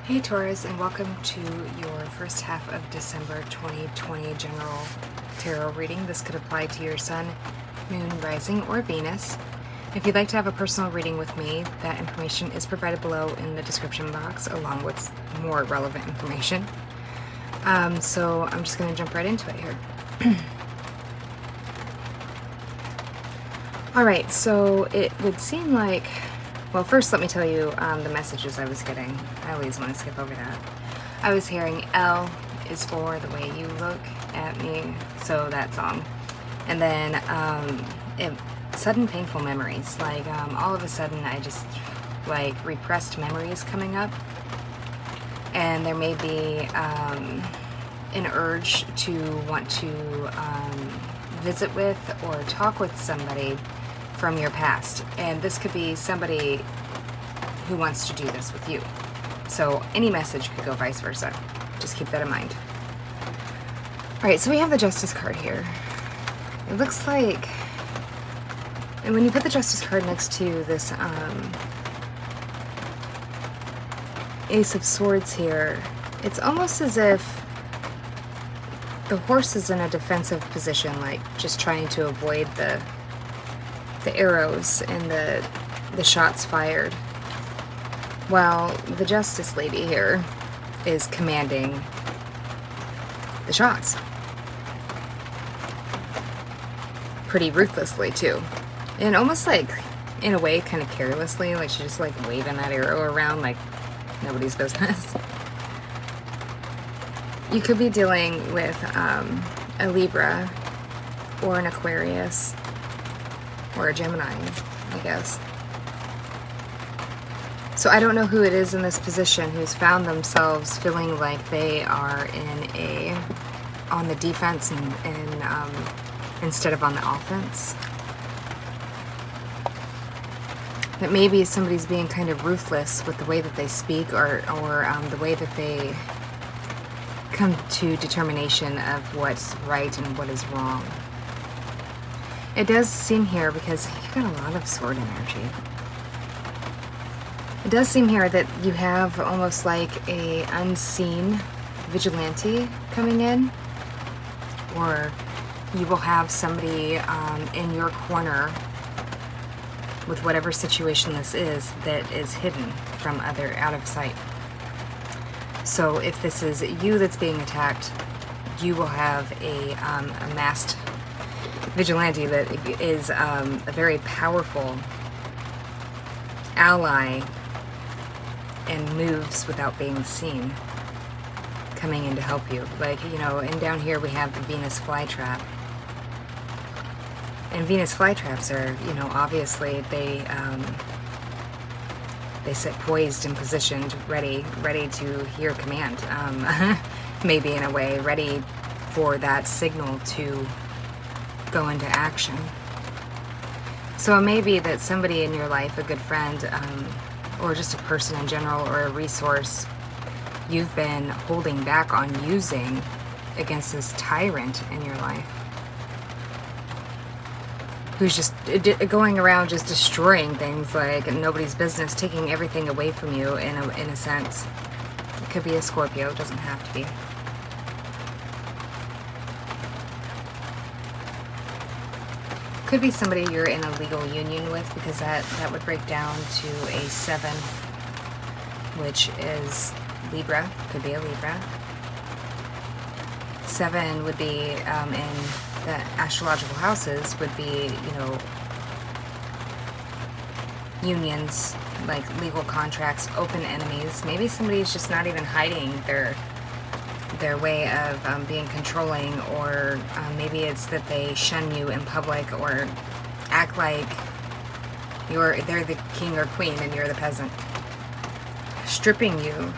Hey Taurus, and welcome to your first half of December 2020 general tarot reading. This could apply to your Sun, Moon, Rising, or Venus. If you'd like to have a personal reading with me, that information is provided below in the description box along with more relevant information. So I'm just going to jump right into it here. Alright, so it would seem like... Well, first let me tell you the messages I was getting. I always want to skip over that. I was hearing L is for the way you look at me, so that song. And then sudden painful memories. Like all of a sudden I just like repressed memories coming up. And there may be an urge to want to visit with or talk with somebody from your past, and this could be somebody who wants to do this with you. So any message could go vice versa. Just keep that in mind. Alright, so we have the Justice card here. It looks like, and when you put the Justice card next to this Ace of Swords here, it's almost as if the horse is in a defensive position, like just trying to avoid the arrows and the shots fired, while the Justice Lady here is commanding the shots. Pretty ruthlessly too, and almost like in a way kind of carelessly, like she's just like waving that arrow around like nobody's business. You could be dealing with a Libra or an Aquarius or a Gemini, I guess. So I don't know who it is in this position who's found themselves feeling like they are on the defense and instead of on the offense. That maybe somebody's being kind of ruthless with the way that they speak, or the way that they come to determination of what's right and what is wrong. It does seem here, because you've got a lot of sword energy. It does seem here that you have almost like a unseen vigilante coming in, or you will have somebody in your corner with whatever situation this is that is hidden from out of sight. So if this is you that's being attacked, you will have a masked vigilante that is a very powerful ally and moves without being seen, coming in to help you. Like, you know, and down here we have the Venus flytrap. And Venus flytraps are, you know, obviously they sit poised and positioned, ready to hear command. Maybe in a way, ready for that signal to go into action. So it may be that somebody in your life, a good friend, or just a person in general, or a resource you've been holding back on using against this tyrant in your life, who's just going around just destroying things like nobody's business, taking everything away from you in a sense. It could be a Scorpio, it doesn't have to be. Could be somebody you're in a legal union with, because that would break down to a 7, which is Libra. Could be a Libra. 7 would be in the astrological houses, would be, you know, unions, like legal contracts, open enemies. Maybe somebody's just not even hiding their way of being controlling, or maybe it's that they shun you in public or act like they're the king or queen and you're the peasant, stripping you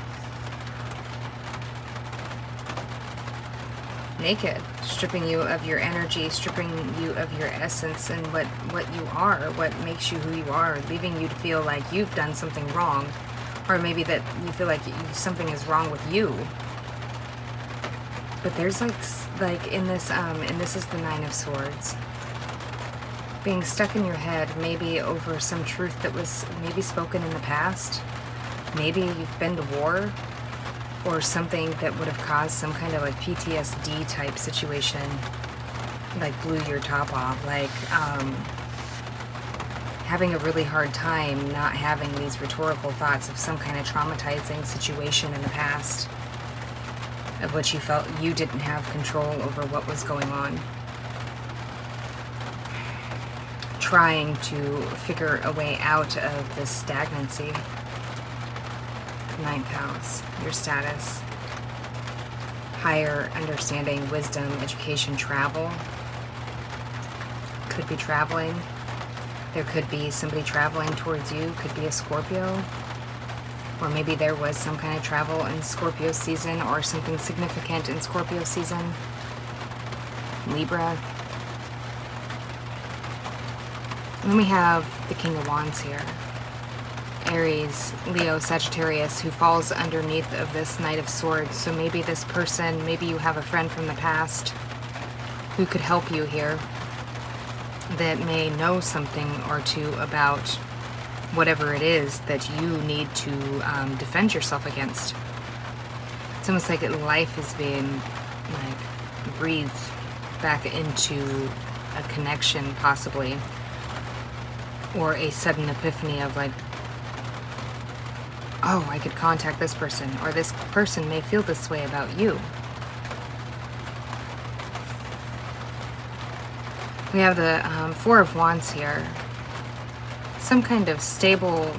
naked, stripping you of your energy, stripping you of your essence and what you are, what makes you who you are, leaving you to feel like you've done something wrong, or maybe that you feel like something is wrong with you. But there's like in this, and this is the 9 of Swords, being stuck in your head, maybe over some truth that was maybe spoken in the past. Maybe you've been to war or something that would have caused some kind of like PTSD type situation, like blew your top off, like having a really hard time not having these rhetorical thoughts of some kind of traumatizing situation in the past, of which you felt you didn't have control over what was going on. Trying to figure a way out of this stagnancy. Ninth house, your status. Higher understanding, wisdom, education, travel. Could be traveling. There could be somebody traveling towards you. Could be a Scorpio. Or maybe there was some kind of travel in Scorpio season, or something significant in Scorpio season. Libra. And then we have the King of Wands here. Aries, Leo, Sagittarius, who falls underneath of this Knight of Swords. So maybe this person, maybe you have a friend from the past who could help you here, that may know something or two about whatever it is that you need to defend yourself against. It's almost like life is being like breathed back into a connection, possibly, or a sudden epiphany of like, oh, I could contact this person, or this person may feel this way about you. We have the Four of Wands here. Some kind of stable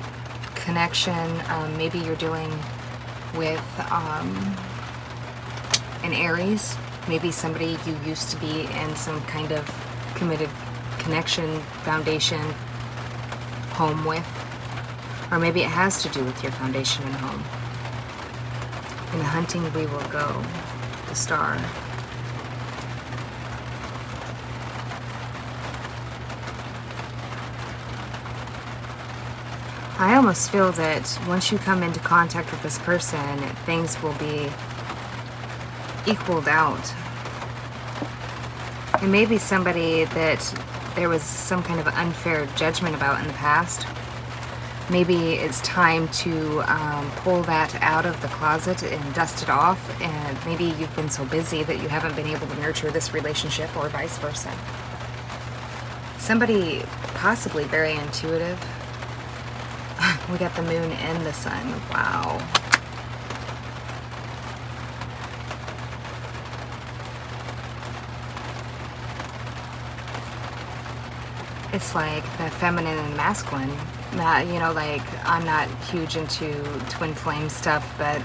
connection. Maybe you're dealing with an Aries. Maybe somebody you used to be in some kind of committed connection, foundation, home with. Or maybe it has to do with your foundation and home. In the hunting we will go. The Star. I almost feel that once you come into contact with this person, things will be equaled out. It may be somebody that there was some kind of unfair judgment about in the past. Maybe it's time to pull that out of the closet and dust it off, and maybe you've been so busy that you haven't been able to nurture this relationship, or vice versa. Somebody possibly very intuitive. We got the moon and the sun. Wow. It's like the feminine and masculine. You know, like, I'm not huge into twin flame stuff, but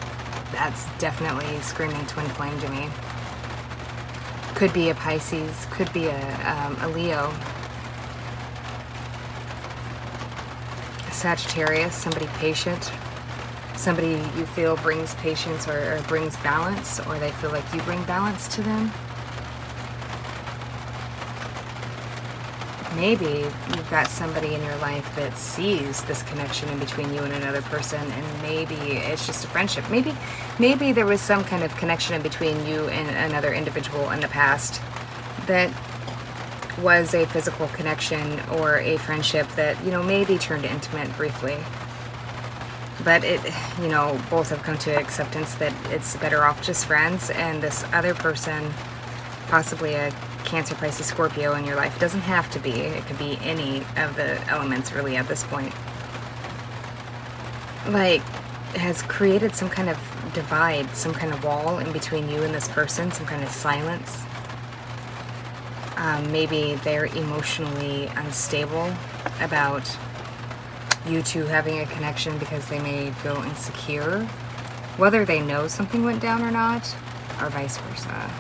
that's definitely screaming twin flame to me. Could be a Pisces, could be a Leo. Sagittarius, somebody patient, somebody you feel brings patience or brings balance, or they feel like you bring balance to them. Maybe you've got somebody in your life that sees this connection in between you and another person, and maybe it's just a friendship. Maybe there was some kind of connection in between you and another individual in the past that was a physical connection or a friendship that, you know, maybe turned intimate briefly. But it, you know, both have come to acceptance that it's better off just friends, and this other person, possibly a Cancer, Pisces, Scorpio in your life, doesn't have to be. It could be any of the elements really at this point. Like, has created some kind of divide, some kind of wall in between you and this person, some kind of silence. Maybe they're emotionally unstable about you two having a connection because they may feel insecure, whether they know something went down or not, or vice versa.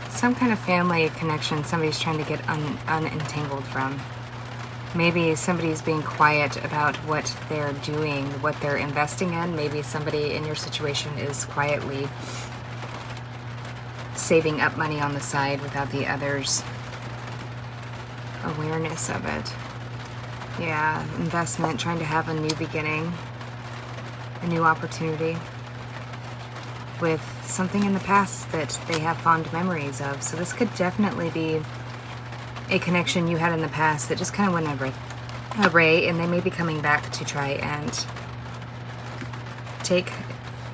Some kind of family connection somebody's trying to get unentangled from. Maybe somebody's being quiet about what they're doing, what they're investing in. Maybe somebody in your situation is quietly saving up money on the side without the others' awareness of it. Yeah, investment, trying to have a new beginning, a new opportunity. with something in the past that they have fond memories of. So this could definitely be a connection you had in the past that just kind of went away, and they may be coming back to try and take,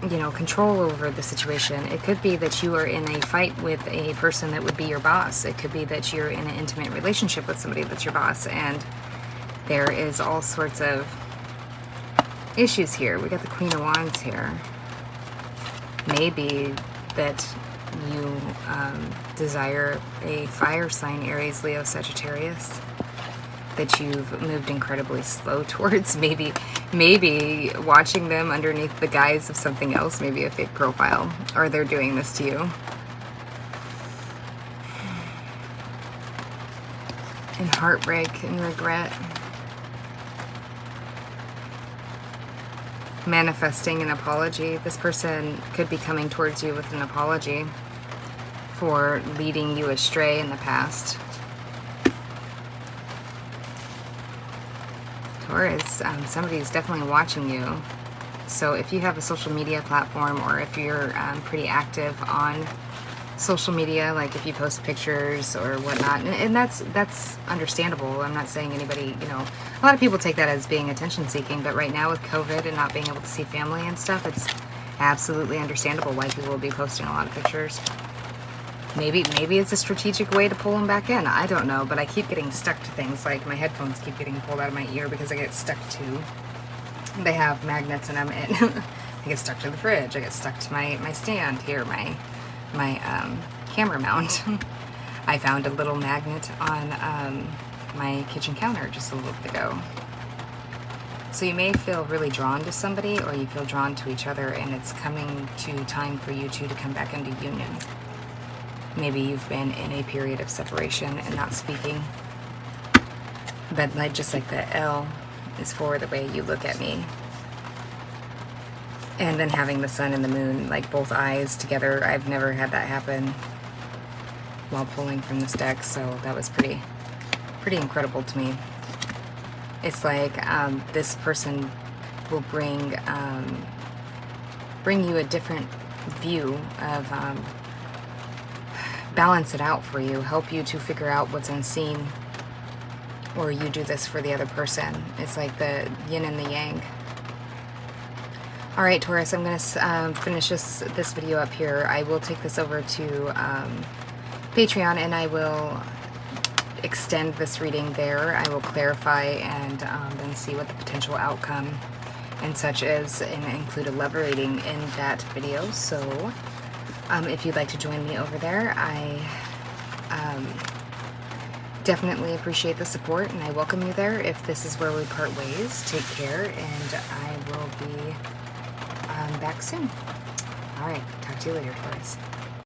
you know, control over the situation. It could be that you are in a fight with a person that would be your boss. It could be that you're in an intimate relationship with somebody that's your boss, and there is all sorts of issues here. We got the Queen of Wands here. Maybe that you desire a fire sign, Aries, Leo, Sagittarius, that you've moved incredibly slow towards. Maybe watching them underneath the guise of something else, maybe a fake profile, or they're doing this to you. And heartbreak and regret. Manifesting an apology. This person could be coming towards you with an apology for leading you astray in the past. Taurus, somebody's definitely watching you. So if you have a social media platform, or if you're pretty active on social media, like if you post pictures or whatnot, and that's understandable. I'm not saying anybody, you know, a lot of people take that as being attention seeking, but right now with COVID and not being able to see family and stuff, it's absolutely understandable why people will be posting a lot of pictures. Maybe it's a strategic way to pull them back in. I don't know, but I keep getting stuck to things. Like my headphones keep getting pulled out of my ear because I get stuck to, they have magnets in them, and I get stuck to the fridge. I get stuck to my stand here, my camera mount. I found a little magnet on my kitchen counter just a little bit ago. So you may feel really drawn to somebody, or you feel drawn to each other, and it's coming to time for you two to come back into union. Maybe you've been in a period of separation and not speaking. But like, just like the L is for the way you look at me. And then having the sun and the moon, like both eyes together. I've never had that happen while pulling from this deck, so that was pretty incredible to me. It's like this person will bring you a different view of, balance it out for you, help you to figure out what's unseen, or you do this for the other person. It's like the yin and the yang. All right, Taurus, I'm going to finish this video up here. I will take this over to Patreon, and I will extend this reading there. I will clarify and then see what the potential outcome and such is, and include a love reading in that video. So if you'd like to join me over there, I definitely appreciate the support, and I welcome you there. If this is where we part ways, take care, and I will be back soon. All right, talk to you later, Taurus.